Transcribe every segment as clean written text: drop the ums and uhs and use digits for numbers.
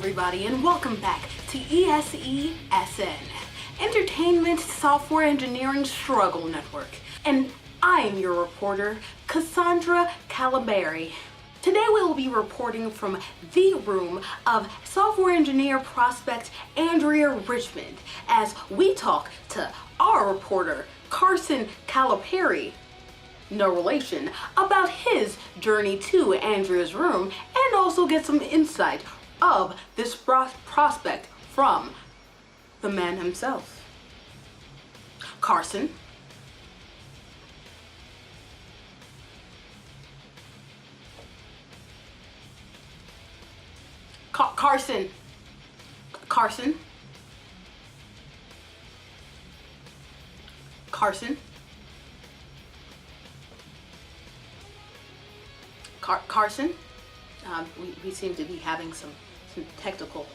everybody, and welcome back to ESPN, Entertainment Software Engineering Struggle Network. And I am your reporter, Cassandra Calaberry. Today we will be reporting from the room of software engineer prospect Andrea Richmond as we talk to our reporter, Carson Calipari, no relation, about his journey to Andrea's room and also get some insight of this prospect from the man himself. Carson. Carson. Carson. Carson. Carson. We seem to be having some technical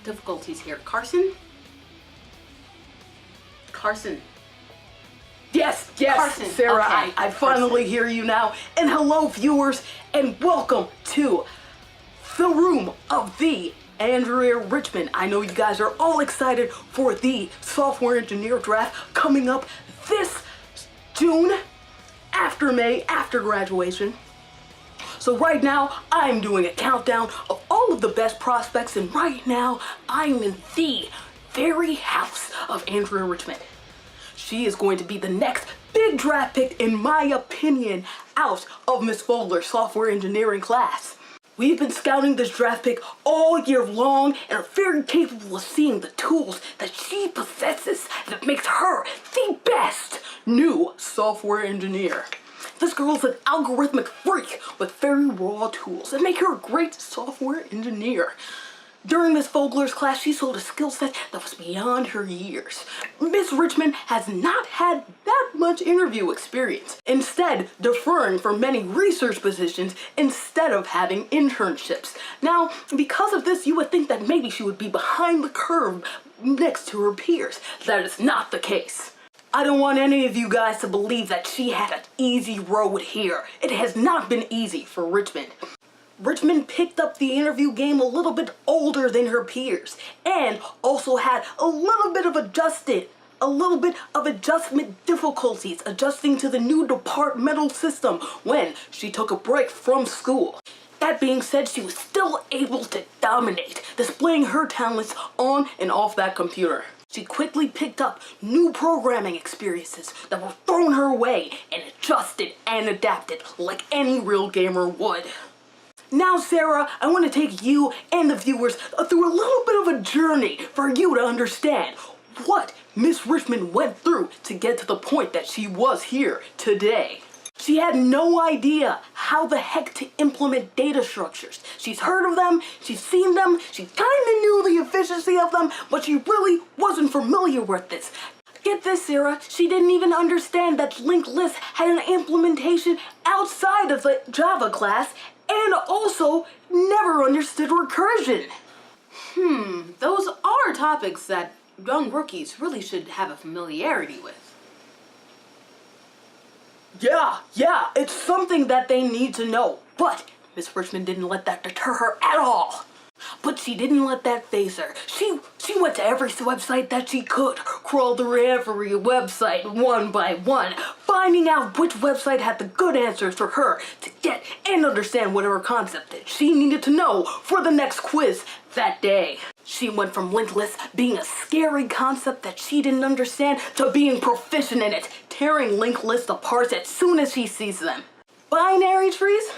difficulties here. Carson? Carson. Yes, Carson. Sarah, Okay. I finally hear you now. And hello, viewers, and welcome to the room of the Andrea Richmond. I know you guys are all excited for the software engineer draft coming up this June, after May, after graduation. So right now, I'm doing a countdown of all of the best prospects, and right now, I'm in the very house of Andrea Richmond. She is going to be the next big draft pick, in my opinion, out of Miss Vogler's software engineering class. We've been scouting this draft pick all year long and are very capable of seeing the tools that she possesses that makes her the best new software engineer. This girl is an algorithmic freak with very raw tools that make her a great software engineer. During Miss Vogler's class, she showed a skill set that was beyond her years. Miss Richmond has not had that much interview experience, instead deferring for many research positions instead of having internships. Now, because of this, you would think that maybe she would be behind the curve next to her peers. That is not the case. I don't want any of you guys to believe that she had an easy road here. It has not been easy for Richmond. Richmond picked up the interview game a little bit older than her peers and also had a little bit of adjustment difficulties adjusting to the new departmental system when she took a break from school. That being said, she was still able to dominate, displaying her talents on and off that computer. She quickly picked up new programming experiences that were thrown her way and adjusted and adapted like any real gamer would. Now, Sarah, I want to take you and the viewers through a little bit of a journey for you to understand what Miss Richmond went through to get to the point that she was here today. She had no idea how the heck to implement data structures. She's heard of them, she's seen them, she kinda knew the efficiency of them, but she really wasn't familiar with this. Get this, Sarah, she didn't even understand that linked lists had an implementation outside of the Java class, and also never understood recursion. Those are topics that young rookies really should have a familiarity with. Yeah, it's something that they need to know. But Miss Richmond didn't let that deter her at all. But she didn't let that faze her. She went to every website that she could, crawled through every website one by one, finding out which website had the good answers for her to get and understand whatever concept that she needed to know for the next quiz that day. She went from linked lists being a scary concept that she didn't understand to being proficient in it, tearing linked lists apart as soon as she sees them. Binary trees?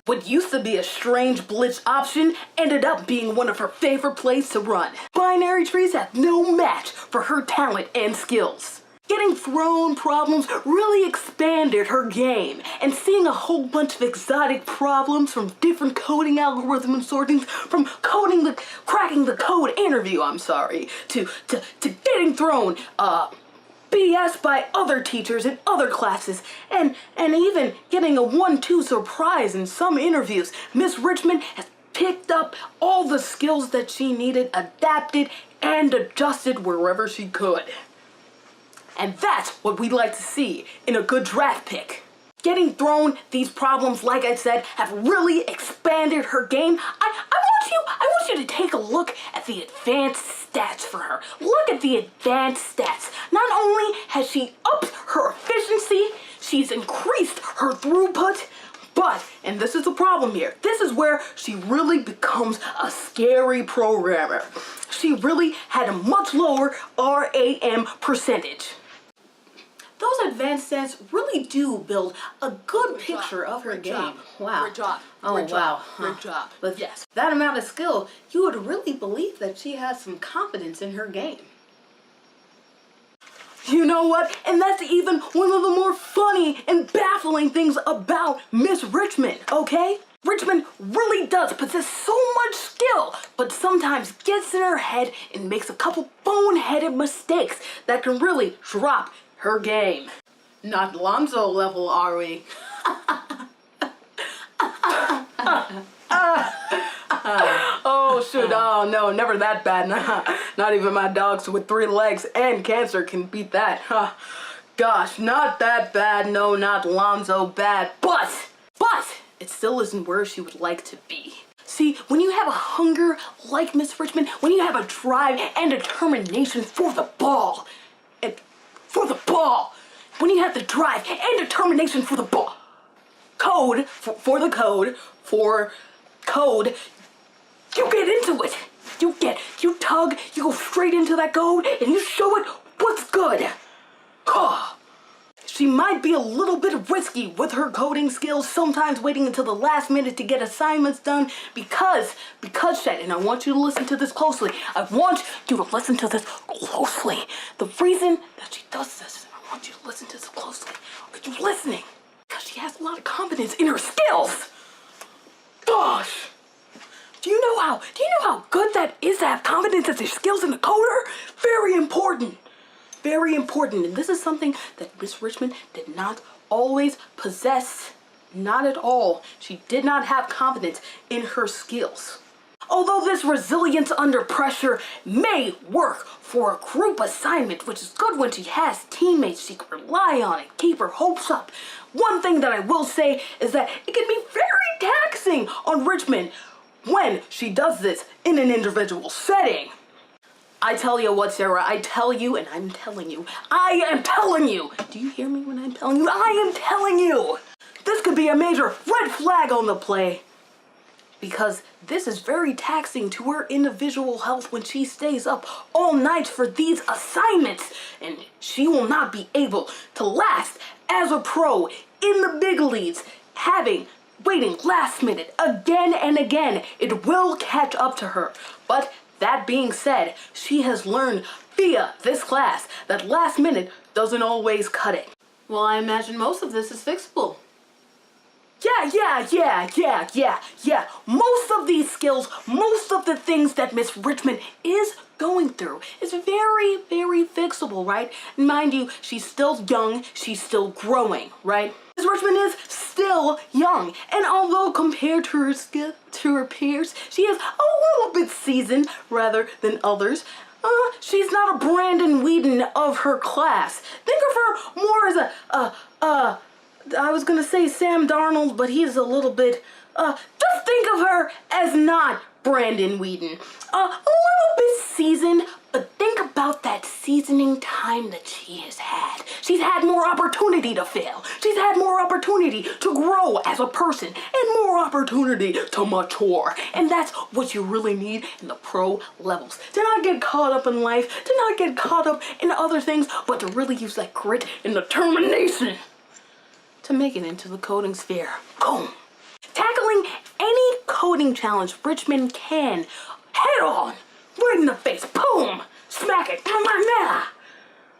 What used to be a strange glitch option ended up being one of her favorite plays to run. Binary trees have no match for her talent and skills. Getting thrown problems really expanded her game, and seeing a whole bunch of exotic problems from different coding algorithm and sortings, from cracking the code interview, to getting thrown, BS by other teachers in other classes, and even getting a 1-2 surprise in some interviews. Miss Richmond has picked up all the skills that she needed, adapted, and adjusted wherever she could. And that's what we'd like to see in a good draft pick. Getting thrown, these problems, like I said, have really expanded her game. I want you to take a look at the advanced stats for her. Look at the advanced stats. Not only has she upped her efficiency, she's increased her throughput, but, and this is the problem here, this is where she really becomes a scary programmer. She really had a much lower RAM percentage. Those advanced stats really do build a good picture of her game. Wow. Great job. Oh, Great wow. job. Great job. But Yes. that amount of skill, you would really believe that she has some confidence in her game. You know what? And that's even one of the more funny and baffling things about Miss Richmond, okay? Richmond really does possess so much skill, but sometimes gets in her head and makes a couple boneheaded mistakes that can really drop her game. Not Lonzo level, are we? Oh shoot, oh no, never that bad. Not even my dogs with 3 legs and cancer can beat that. Gosh, not that bad, no, not Lonzo bad, but it still isn't where she would like to be. See, when you have a hunger like Miss Richmond, when you have a drive and determination for the ball, when you have the drive and determination for the ball, for code, you get into it. You tug, you go straight into that code, and you show it what's good. She might be a little bit risky with her coding skills, sometimes waiting until the last minute to get assignments done because, Shed, and I want you to listen to this closely. I want you to listen to this closely. The reason that she does this, I want you to listen to this closely. Are you listening? Because she has a lot of confidence in her skills. Gosh. Do you know how good that is to have confidence in your skills in the coder? Very important. Very important, and this is something that Miss Richmond did not always possess. Not at all. She did not have confidence in her skills. Although this resilience under pressure may work for a group assignment, which is good when she has teammates she can rely on and keep her hopes up, one thing that I will say is that it can be very taxing on Richmond when she does this in an individual setting. I tell you what, Sarah, I tell you, and I'm telling you, I am telling you. Do you hear me when I'm telling you? I am telling you. This could be a major red flag on the play. Because this is very taxing to her individual health when she stays up all night for these assignments. And she will not be able to last as a pro in the big leagues, waiting last minute again and again. It will catch up to her. But that being said, she has learned via this class that last minute doesn't always cut it. Well, I imagine most of this is fixable. Yeah. Most of these skills, most of the things that Miss Richmond is going through is very, very fixable, right? Mind you, she's still young, she's still growing, right? Miss Richmond is still young, and although compared to her peers, she is a little bit seasoned rather than others. She's not a Brandon Whedon of her class. Think of her more as I was gonna say Sam Darnold, but he's a little bit, just think of her as not Brandon Whedon. A little bit seasoned, but think about that seasoning time that she has had. She's had more opportunity to fail. She's had more opportunity to grow as a person and more opportunity to mature. And that's what you really need in the pro levels. To not get caught up in life, to not get caught up in other things, but to really use that grit and determination to make it into the coding sphere. Boom. Tackling any coding challenge Richmond can head on, right in the face. Boom. Smack it.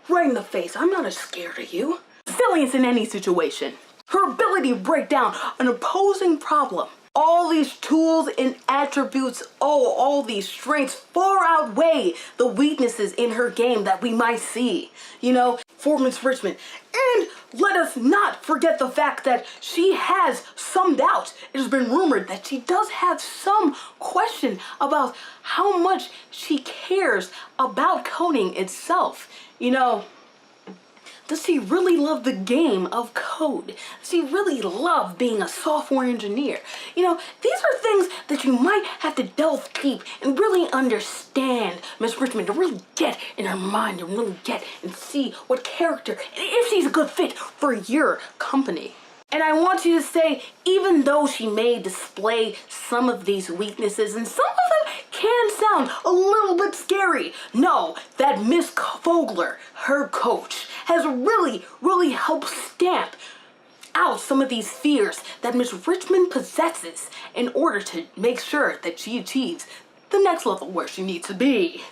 Right in the face. I'm not as scared of you. Resilience in any situation. Her ability to break down an opposing problem. All these tools and attributes, all these strengths far outweigh the weaknesses in her game that we might see, for Miss Richmond. And let us not forget the fact that she has some doubts. It has been rumored that she does have some question about how much she cares about coding itself. Does he really love the game of code? Does he really love being a software engineer? You know, these are things that you might have to delve deep and really understand Miss Richmond, to really get in her mind, to really get and see what character, and if she's a good fit for your company. And I want you to say, even though she may display some of these weaknesses, and some of them can sound a little bit scary, know that Miss Vogler, her coach, has really helped stamp out some of these fears that Miss Richmond possesses in order to make sure that she achieves the next level where she needs to be.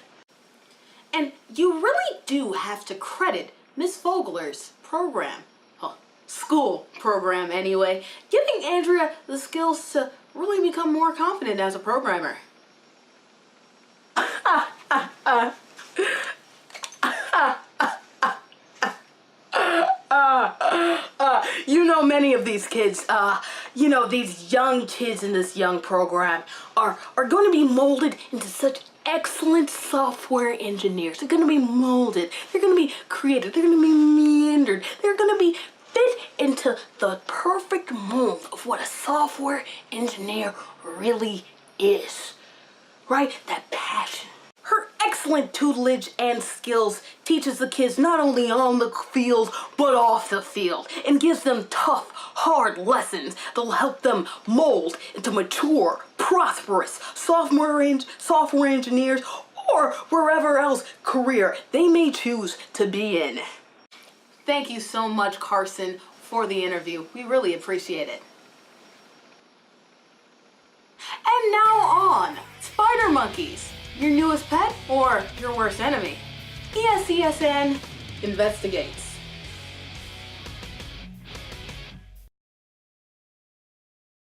And you really do have to credit Miss Vogler's program. School program anyway, giving Andrea the skills to really become more confident as a programmer. You know, many of these kids, these young kids in this young program are going to be molded into such excellent software engineers. They're going to be molded. They're going to be creative. They're going to be meandered. They're going to be fit into the perfect mold of what a software engineer really is. Right? That passion. Her excellent tutelage and skills teaches the kids not only on the field, but off the field, and gives them tough, hard lessons that'll help them mold into mature, prosperous software engineers, or wherever else career they may choose to be in. Thank you so much, Carson, for the interview. We really appreciate it. And now on, spider monkeys. Your newest pet or your worst enemy? ESPN investigates.